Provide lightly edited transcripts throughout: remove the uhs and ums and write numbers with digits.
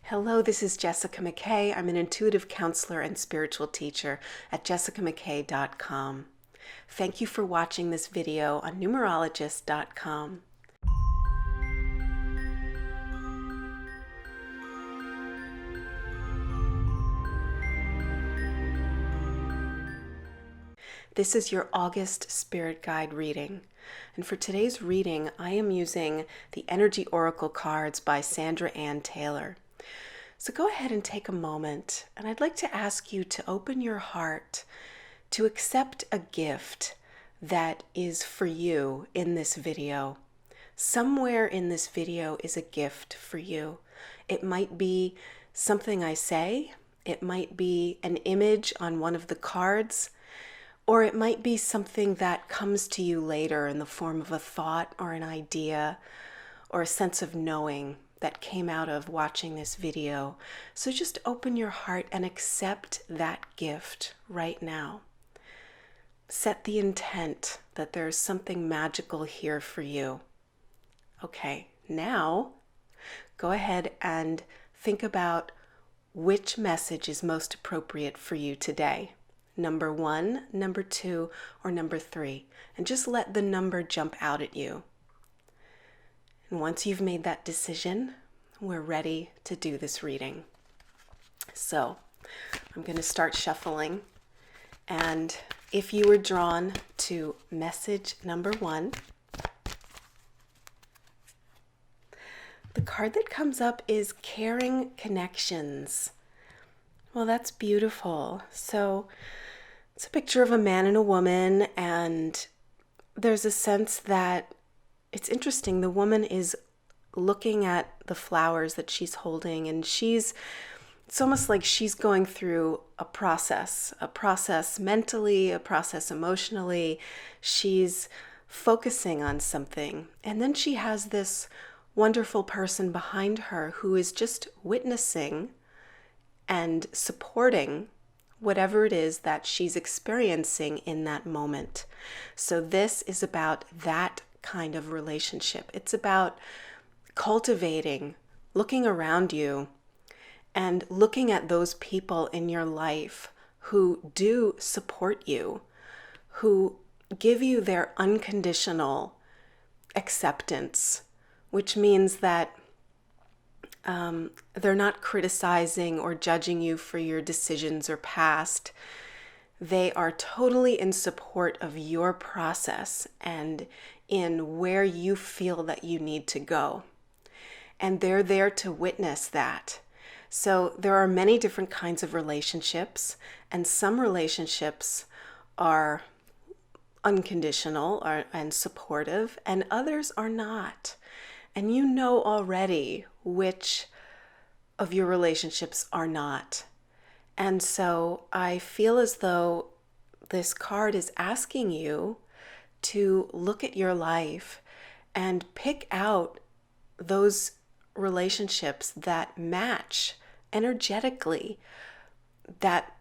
Hello, this is Jessica McKay. I'm an intuitive counselor and spiritual teacher at jessicamckay.com. Thank you for watching this video on numerologist.com. This is your August Spirit Guide reading. And for today's reading, I am using the Energy Oracle cards by Sandra Ann Taylor. So go ahead and take a moment, and I'd like to ask you to open your heart to accept a gift that is for you in this video. Somewhere in this video is a gift for you. It might be something I say, it might be an image on one of the cards, or it might be something that comes to you later in the form of a thought or an idea or a sense of knowing that came out of watching this video. So just open your heart and accept that gift right now. Set the intent that there's something magical here for you. Okay, now go ahead and think about which message is most appropriate for you today. Number 1, number 2, or number 3. And just let the number jump out at you. And once you've made that decision, we're ready to do this reading. So I'm going to start shuffling. And if you were drawn to message number 1, the card that comes up is Caring Connections. Well, that's beautiful. So it's a picture of a man and a woman, and there's a sense that it's interesting. The woman is looking at the flowers that she's holding, and it's almost like she's going through a process mentally, a process emotionally. She's focusing on something. And then she has this wonderful person behind her who is just witnessing and supporting whatever it is that she's experiencing in that moment. So this is about that kind of relationship. It's about cultivating, looking around you, and looking at those people in your life who do support you, who give you their unconditional acceptance, which means that they're not criticizing or judging you for your decisions or past. They are totally in support of your process and in where you feel that you need to go. And they're there to witness that. So there are many different kinds of relationships, and some relationships are unconditional and supportive, and others are not. And you know already which of your relationships are not. And so I feel as though this card is asking you to look at your life and pick out those relationships that match energetically that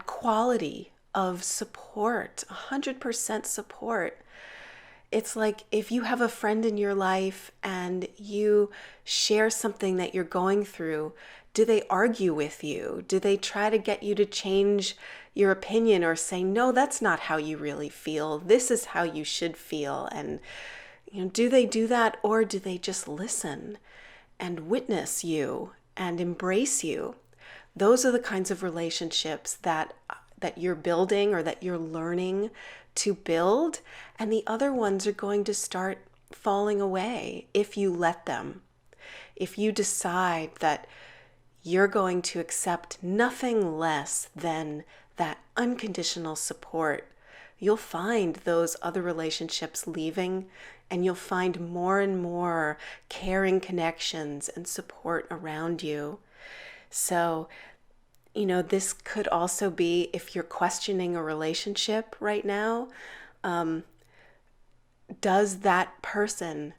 quality of support, 100% support. It's like if you have a friend in your life and you share something that you're going through, do they argue with you? Do they try to get you to change your opinion or say, no, that's not how you really feel. This is how you should feel. And do they do that, or do they just listen and witness you and embrace you? Those are the kinds of relationships that you're building or that you're learning to build, and the other ones are going to start falling away if you let them. If you decide that you're going to accept nothing less than that unconditional support, you'll find those other relationships leaving, and you'll find more and more caring connections and support around you. So, this could also be if you're questioning a relationship right now. Is that person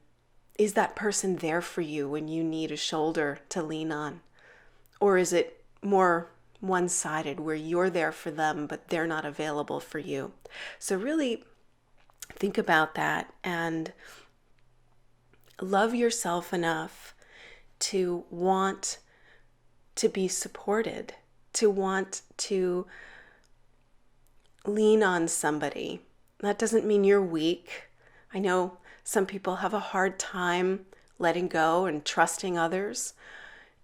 there for you when you need a shoulder to lean on? Or is it more one-sided where you're there for them, but they're not available for you? So really think about that and love yourself enough to want to be supported, to want to lean on somebody. That doesn't mean you're weak. I know some people have a hard time letting go and trusting others.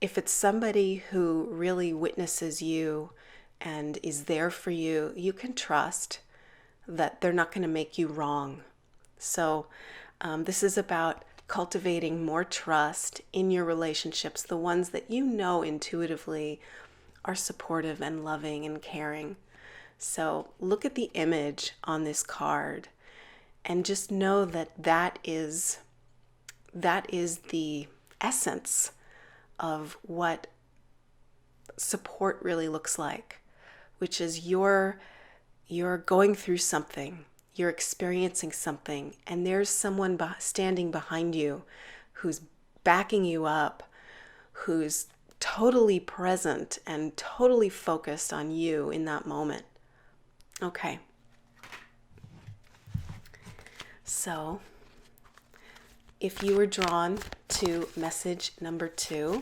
If it's somebody who really witnesses you and is there for you, you can trust that they're not going to make you wrong. So this is about cultivating more trust in your relationships, the ones that you know intuitively are supportive and loving and caring. So look at the image on this card and just know that that is the essence of what support really looks like, which is you're going through something, you're experiencing something, and there's someone standing behind you who's backing you up, who's totally present and totally focused on you in that moment. Okay. So, if you were drawn to message number 2,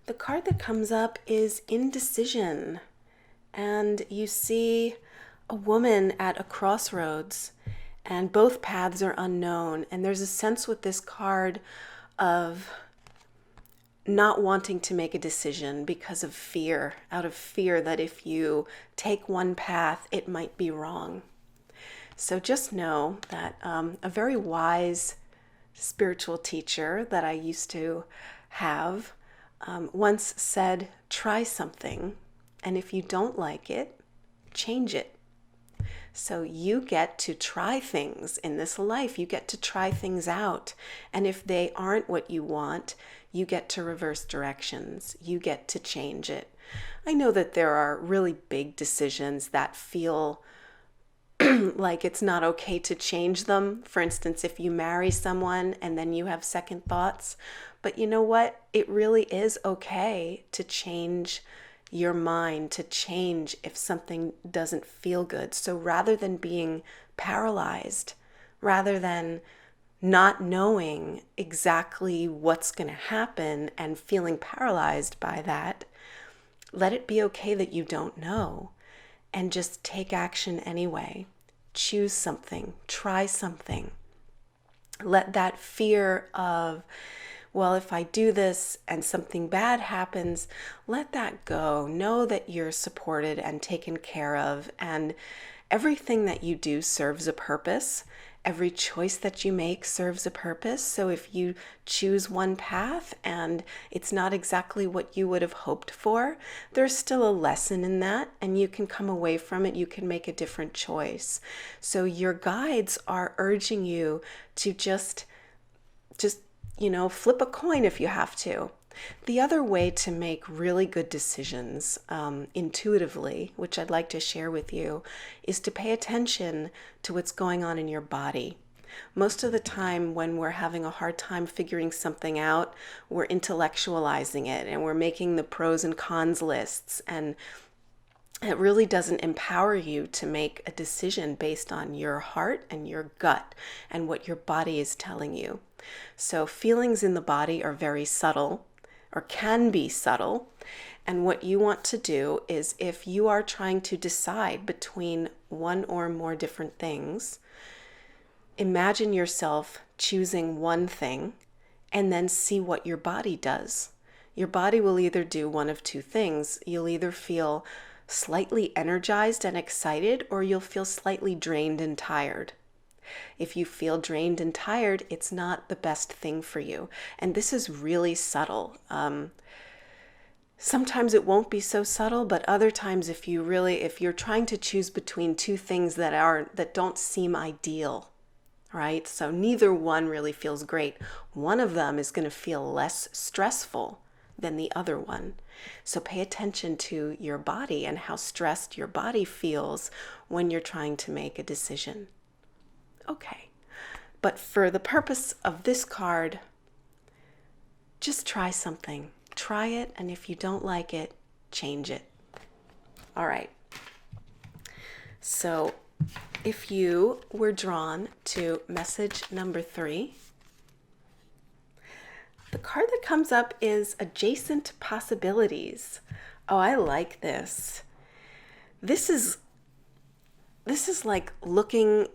the card that comes up is indecision. And you see a woman at a crossroads, and both paths are unknown. And there's a sense with this card of not wanting to make a decision because of fear, out of fear that if you take one path, it might be wrong. So just know that a very wise spiritual teacher that I used to have once said, try something, and if you don't like it, change it. So you get to try things in this life. You get to try things out. And if they aren't what you want, you get to reverse directions. You get to change it. I know that there are really big decisions that feel like it's not okay to change them. For instance, if you marry someone and then you have second thoughts. But you know what? It really is okay to change your mind, to change if something doesn't feel good. So rather than being paralyzed, rather than not knowing exactly what's going to happen and feeling paralyzed by that, let it be okay that you don't know and just take action anyway. Choose something, try something. Let that fear of, well, if I do this and something bad happens, let that go. Know that you're supported and taken care of, and everything that you do serves a purpose. Every choice that you make serves a purpose. So if you choose one path and it's not exactly what you would have hoped for, there's still a lesson in that, and you can come away from it. You can make a different choice. So your guides are urging you to just flip a coin if you have to. The other way to make really good decisions intuitively, which I'd like to share with you, is to pay attention to what's going on in your body. Most of the time when we're having a hard time figuring something out, we're intellectualizing it and we're making the pros and cons lists, and it really doesn't empower you to make a decision based on your heart and your gut and what your body is telling you. So feelings in the body are very subtle, or can be subtle. And what you want to do is, if you are trying to decide between one or more different things, imagine yourself choosing one thing and then see what your body does. Your body will either do one of two things. You'll either feel slightly energized and excited, or you'll feel slightly drained and tired. If you feel drained and tired, it's not the best thing for you. And this is really subtle. Sometimes it won't be so subtle, but other times if you're trying to choose between two things that don't seem ideal, right? So neither one really feels great. One of them is going to feel less stressful than the other one. So pay attention to your body and how stressed your body feels when you're trying to make a decision. Okay, but for the purpose of this card, just try something. Try it, and if you don't like it, change it. All right. So if you were drawn to message number 3, card that comes up is Adjacent Possibilities. Oh, I like this. This is like looking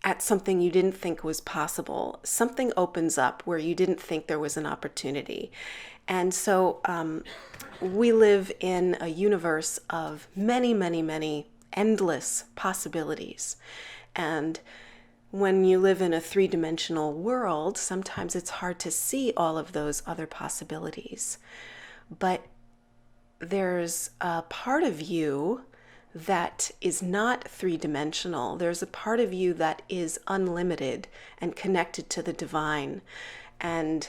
at something you didn't think was possible. Something opens up where you didn't think there was an opportunity. And so we live in a universe of many, many, many endless possibilities. And when you live in a three-dimensional world, sometimes it's hard to see all of those other possibilities. But there's a part of you that is not three-dimensional. There's a part of you that is unlimited and connected to the divine. And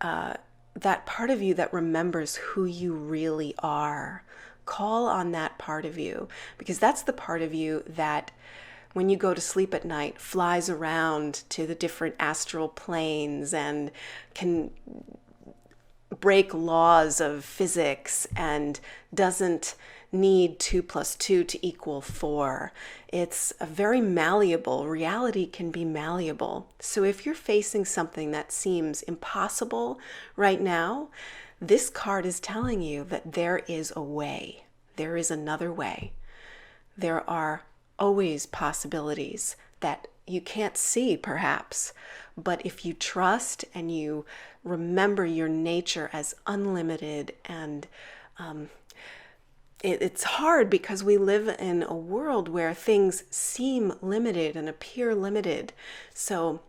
that part of you that remembers who you really are. Call on that part of you, because that's the part of you that when you go to sleep at night flies around to the different astral planes and can break laws of physics and doesn't need 2 + 2 to equal 4. It's a very malleable. Reality can be malleable. So if you're facing something that seems impossible right now, this card is telling you that there is a way. There is another way. There are always possibilities that you can't see, perhaps. But if you trust and you remember your nature as unlimited, and it's hard because we live in a world where things seem limited and appear limited. So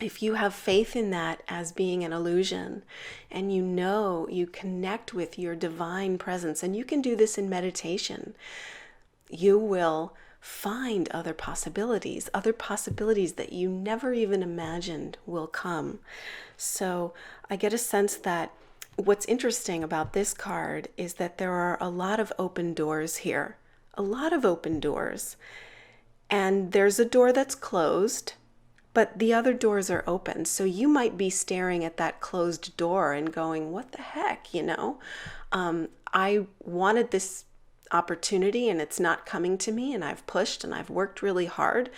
if you have faith in that as being an illusion, and you know you connect with your divine presence, and you can do this in meditation, you will find other possibilities that you never even imagined will come. So I get a sense that what's interesting about this card is that there are a lot of open doors here, a lot of open doors. And there's a door that's closed, but the other doors are open. So you might be staring at that closed door and going, what the heck, I wanted this opportunity and it's not coming to me, and I've pushed and I've worked really hard.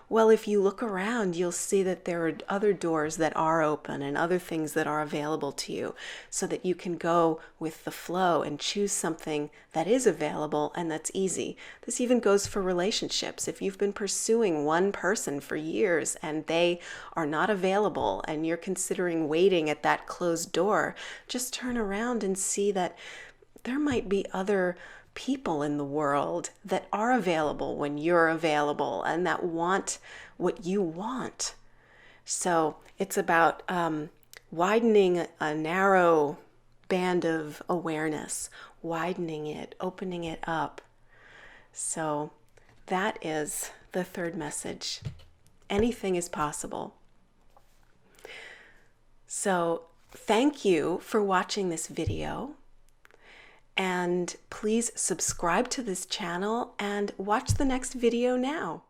Well, if you look around, you'll see that there are other doors that are open and other things that are available to you, so that you can go with the flow and choose something that is available and that's easy. This even goes for relationships. If you've been pursuing one person for years and they are not available and you're considering waiting at that closed door, just turn around and see that there might be other people in the world that are available when you're available and that want what you want. So it's about widening a narrow band of awareness, widening it, opening it up. So that is the third message. Anything is possible. So thank you for watching this video. And please subscribe to this channel and watch the next video now.